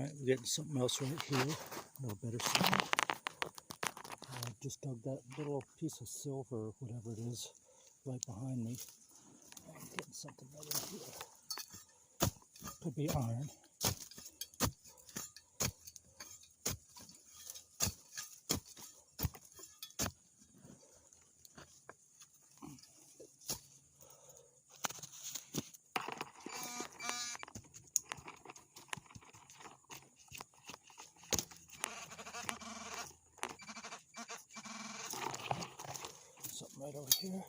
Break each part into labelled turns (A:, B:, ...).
A: Alright, we're getting something else right here. A little better sound. I just dug that little piece of silver, or whatever it is, right behind me. I'm getting something right in here. Could be iron. Something right over here.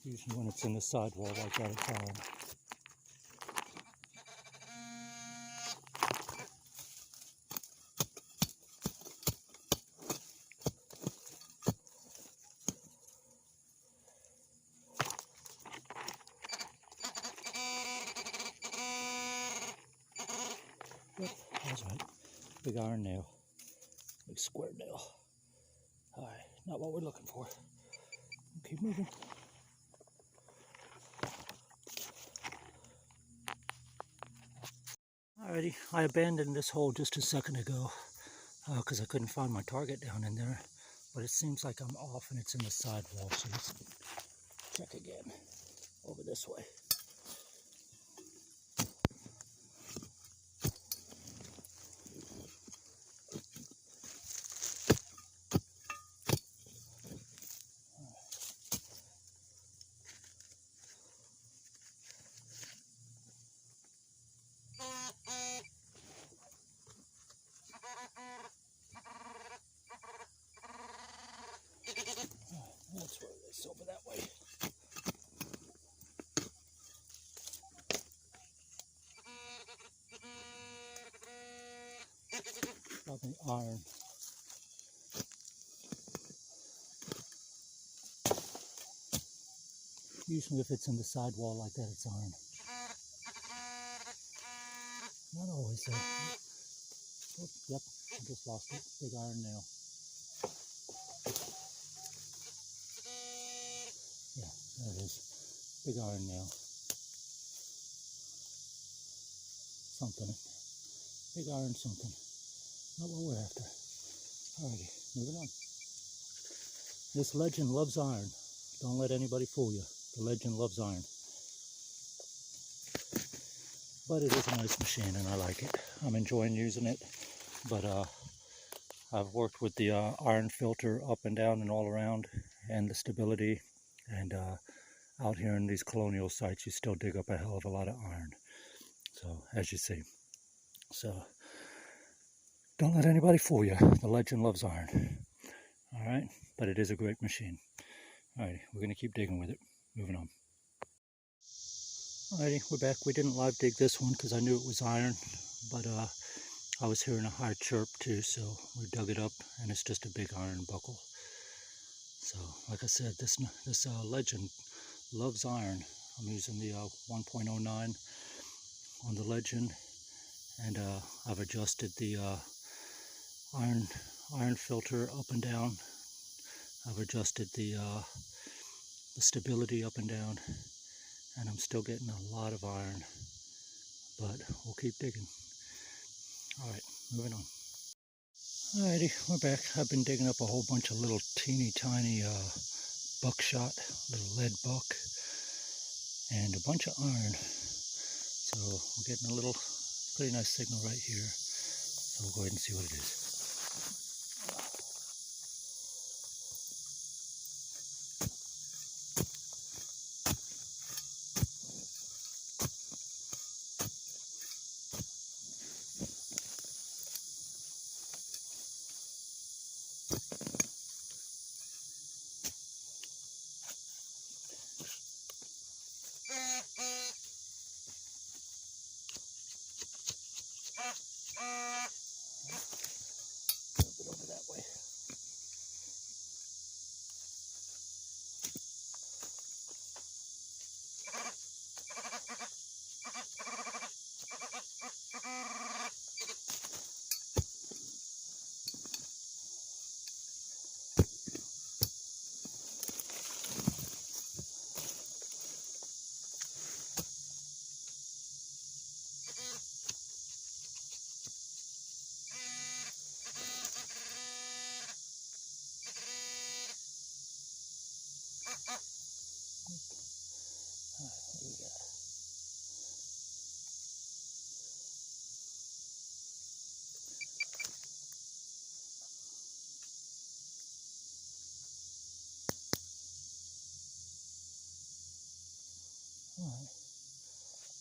A: Usually when it's in the sidewall like that, it's iron. Yep, that's right. Big iron nail. Big square nail. Alright, not what we're looking for. Keep moving. Alrighty, I abandoned this hole just a second ago because I couldn't find my target down in there. But it seems like I'm off and it's in the sidewall, so let's check again. Over this way. That's where it is, over that way. Probably iron. Usually if it's in the sidewall like that, it's iron. Not always though. Oh, yep, I just lost it. Big iron nail. Yeah, there it is. Big iron nail. Something. Big iron something. Not what we're after. Alrighty, moving on. This legend loves iron. Don't let anybody fool you. The legend loves iron. But it is a nice machine and I like it. I'm enjoying using it. But I've worked with the iron filter up and down and all around, and the stability. And out here in these Colonial sites, you still dig up a hell of a lot of iron. So, as you see. So, don't let anybody fool you. The legend loves iron. Alright? But it is a great machine. Alright, we're going to keep digging with it. Moving on. Alrighty, we're back. We didn't live dig this one because I knew it was iron. But I was hearing a high chirp too, so we dug it up and it's just a big iron buckle. So, like I said, this legend loves iron. I'm using the 1.09 on the legend, and I've adjusted the iron filter up and down. I've adjusted the stability up and down, and I'm still getting a lot of iron, but we'll keep digging. Alright, moving on. Alrighty, we're back. I've been digging up a whole bunch of little teeny tiny buckshot, little lead buck, and a bunch of iron. So we're getting a little pretty nice signal right here. So we'll go ahead and see what it is. Over that way.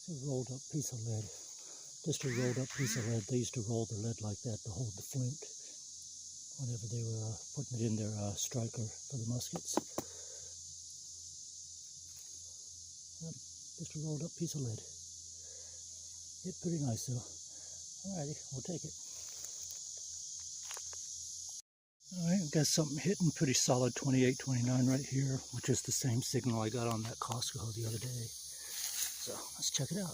A: It's a rolled up piece of lead. Just a rolled up piece of lead. They used to roll the lead like that to hold the flint whenever they were putting it in their striker for the muskets. Yep, just a rolled up piece of lead. Hit pretty nice though. Alrighty, we'll take it. Alright, got something hitting pretty solid 28, 29 right here, which is the same signal I got on that Costco the other day. So let's check it out.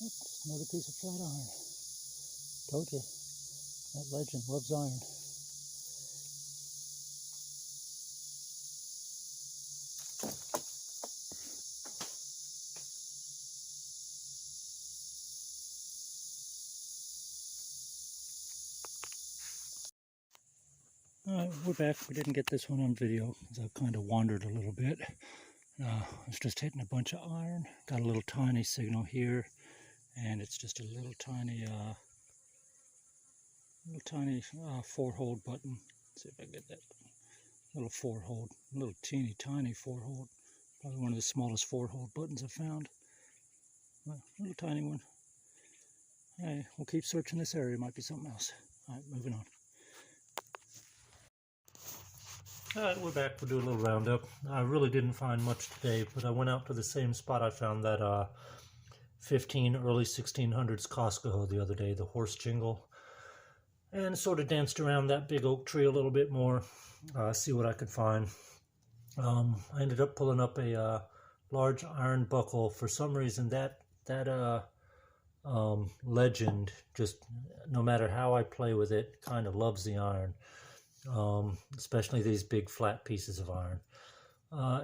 A: Oops, another piece of flat iron. Told you, that legend loves iron. Alright, we're back. We didn't get this one on video because I kind of wandered a little bit. I was just hitting a bunch of iron. Got a little tiny signal here, and it's just a little tiny 4-hole button. Let's see if I can get that little 4-hole, little teeny tiny 4-hole. Probably one of the smallest 4-hole buttons I've found. Well, little tiny one. Hey, we'll keep searching this area. Might be something else. Alright, moving on. Alright, we're back. We'll do a little roundup. I really didn't find much today, but I went out to the same spot I found that early 1600s Costco the other day, the horse jingle, and sort of danced around that big oak tree a little bit more, see what I could find. I ended up pulling up a large iron buckle. For some reason, that legend, just no matter how I play with it, kind of loves the iron. Especially these big flat pieces of iron.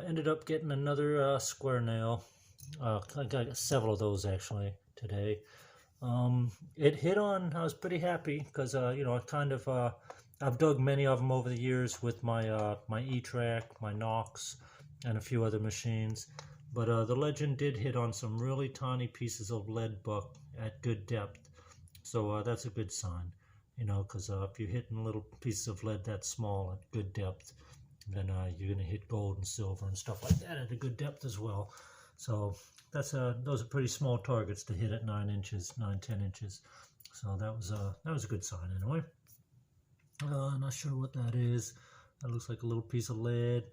A: Ended up getting another square nail. I got several of those actually today. It hit on. I was pretty happy because you know, I've dug many of them over the years with my my E-Track, my Nox, and a few other machines. But the legend did hit on some really tiny pieces of lead buck at good depth, so that's a good sign. You know, because if you're hitting little pieces of lead that small at good depth, then you're going to hit gold and silver and stuff like that at a good depth as well. So that's those are pretty small targets to hit at 9 inches, 9-10 inches. So that was a good sign anyway. Not sure what that is. That looks like a little piece of lead.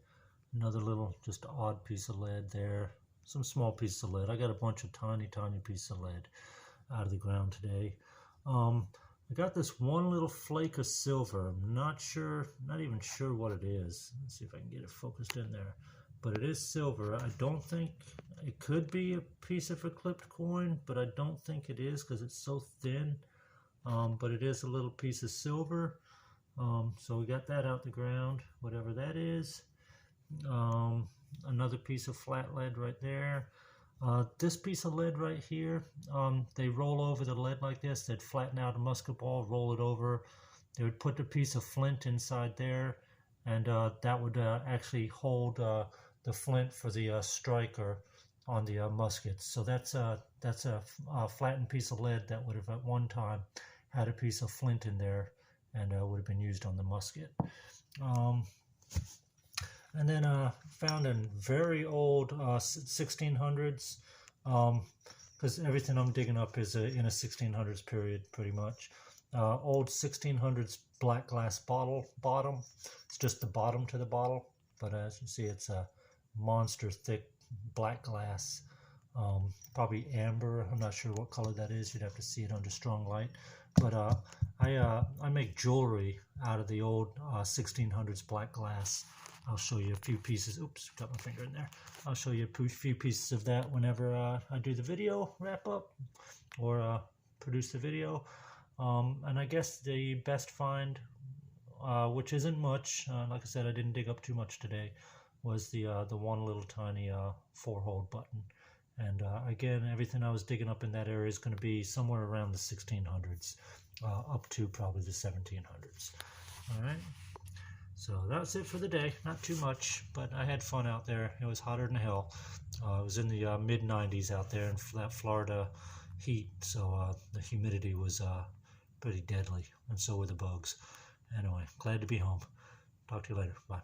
A: Another little, just odd piece of lead there. Some small pieces of lead. I got a bunch of tiny pieces of lead out of the ground today. I got this one little flake of silver. I'm not even sure what it is. Let's see if I can get it focused in there. But it is silver. I don't think, it could be a piece of a clipped coin, but I don't think it is because it's so thin. But it is a little piece of silver. So we got that out the ground, whatever that is. Another piece of flat lead right there. This piece of lead right here, they roll over the lead like this. They'd flatten out a musket ball, roll it over. They would put a piece of flint inside there, and that would actually hold the flint for the striker on the muskets. So that's a flattened piece of lead that would have at one time had a piece of flint in there, and would have been used on the musket. And then found a very old 1600s, because everything I'm digging up is in a 1600s period, pretty much. Old 1600s black glass bottom. It's just the bottom to the bottle, but as you see, it's a monster thick black glass. probably amber. I'm not sure what color that is. You'd have to see it under strong light. But I make jewelry out of the old 1600s black glass. I'll show you a few pieces. Oops, got my finger in there. I'll show you a few pieces of that whenever I do the video wrap up or produce the video. And I guess the best find, which isn't much, like I said, I didn't dig up too much today, was the one little tiny 4-hole button. And again, everything I was digging up in that area is going to be somewhere around the 1600s, up to probably the 1700s. All right. So that's it for the day. Not too much, but I had fun out there. It was hotter than hell. It was in the mid 90s out there in that Florida heat, so the humidity was pretty deadly, and so were the bugs. Anyway, glad to be home. Talk to you later. Bye.